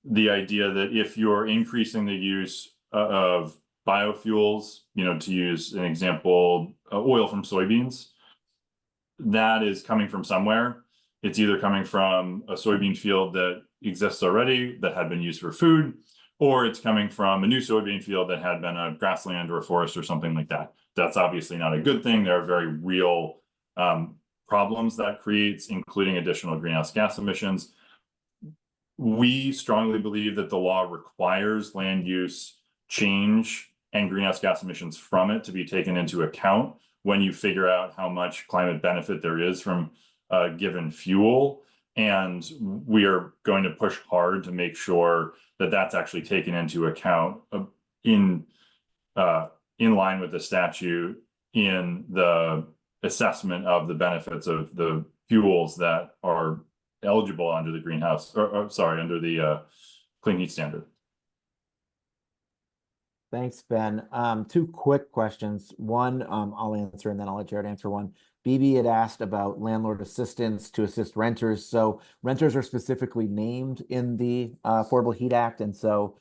the idea that if you're increasing the use of biofuels, to use an example, oil from soybeans, that is coming from somewhere. It's either coming from a soybean field that exists already that had been used for food, or it's coming from a new soybean field that had been a grassland or a forest or something like that. That's obviously not a good thing. There are very real problems that creates, including additional greenhouse gas emissions. We strongly believe that the law requires land use change and greenhouse gas emissions from it to be taken into account when you figure out how much climate benefit there is from a given fuel. And we are going to push hard to make sure that that's actually taken into account in line with the statute in the assessment of the benefits of the fuels that are eligible under the under the clean heat standard. Thanks, Ben. Two quick questions. One, I'll answer, and then I'll let Jared answer one. BB had asked about landlord assistance to assist renters. So renters are specifically named in the Affordable Heat Act. And so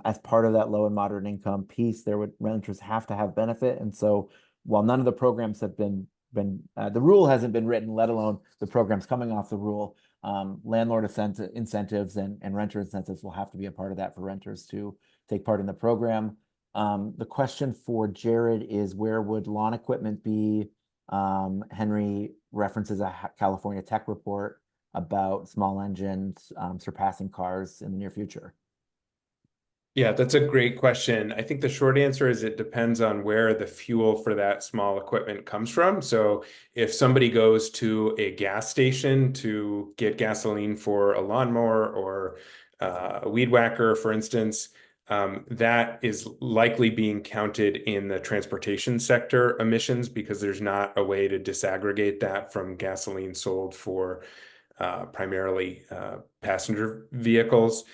as part of that low and moderate income piece, renters have to have benefit. And so while none of the programs have been the rule hasn't been written, let alone the programs coming off the rule, landlord incentives and renter incentives will have to be a part of that for renters to take part in the program. The question for Jared is, where would lawn equipment be? Henry references a California tech report about small engines surpassing cars in the near future. Yeah, that's a great question. I think the short answer is it depends on where the fuel for that small equipment comes from. So if somebody goes to a gas station to get gasoline for a lawnmower or a weed whacker, for instance, that is likely being counted in the transportation sector emissions, because there's not a way to disaggregate that from gasoline sold for primarily passenger vehicles.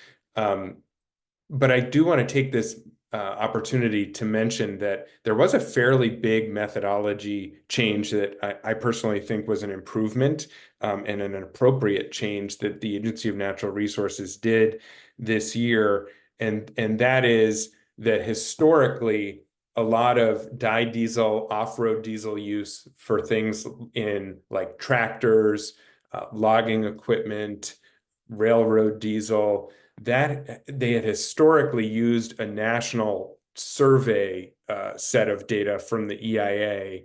But I do want to take this opportunity to mention that there was a fairly big methodology change that I personally think was an improvement and an appropriate change that the Agency of Natural Resources did this year. And that is that historically, a lot of dyed diesel, off-road diesel use for things in like tractors, logging equipment, railroad diesel, that they had historically used a national survey set of data from the EIA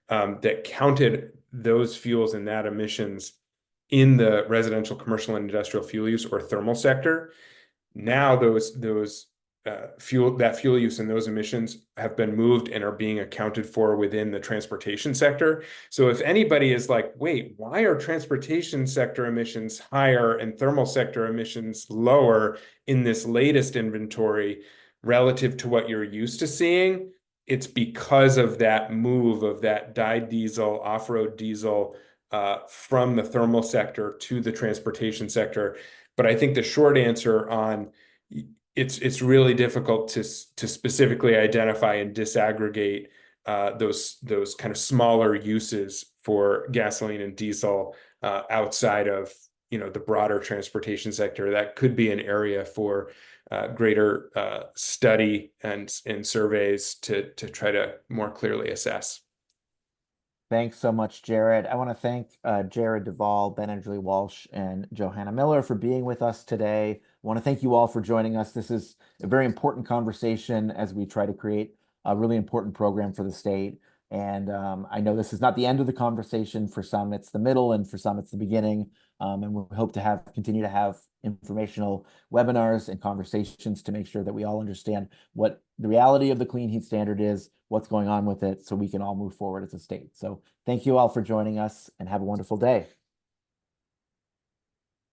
that counted those fuels and that emissions in the residential, commercial, and industrial fuel use or thermal sector. Now fuel use and those emissions have been moved and are being accounted for within the transportation sector. So if anybody is like, wait, why are transportation sector emissions higher and thermal sector emissions lower in this latest inventory relative to what you're used to seeing? It's because of that move of that dyed diesel, off-road diesel from the thermal sector to the transportation sector. But I think the short answer on it's really difficult to specifically identify and disaggregate those kind of smaller uses for gasoline and diesel outside of the broader transportation sector, that could be an area for greater study and surveys to try to more clearly assess. Thanks so much, Jared. I want to thank Jared Duvall, Ben Edgley Walsh, and Johanna Miller for being with us today. I want to thank you all for joining us. This is a very important conversation as we try to create a really important program for the state. And I know this is not the end of the conversation. For some, it's the middle, and for some, it's the beginning. And we hope to continue to have informational webinars and conversations to make sure that we all understand what the reality of the clean heat standard is, what's going on with it, so we can all move forward as a state. So thank you all for joining us, and have a wonderful day.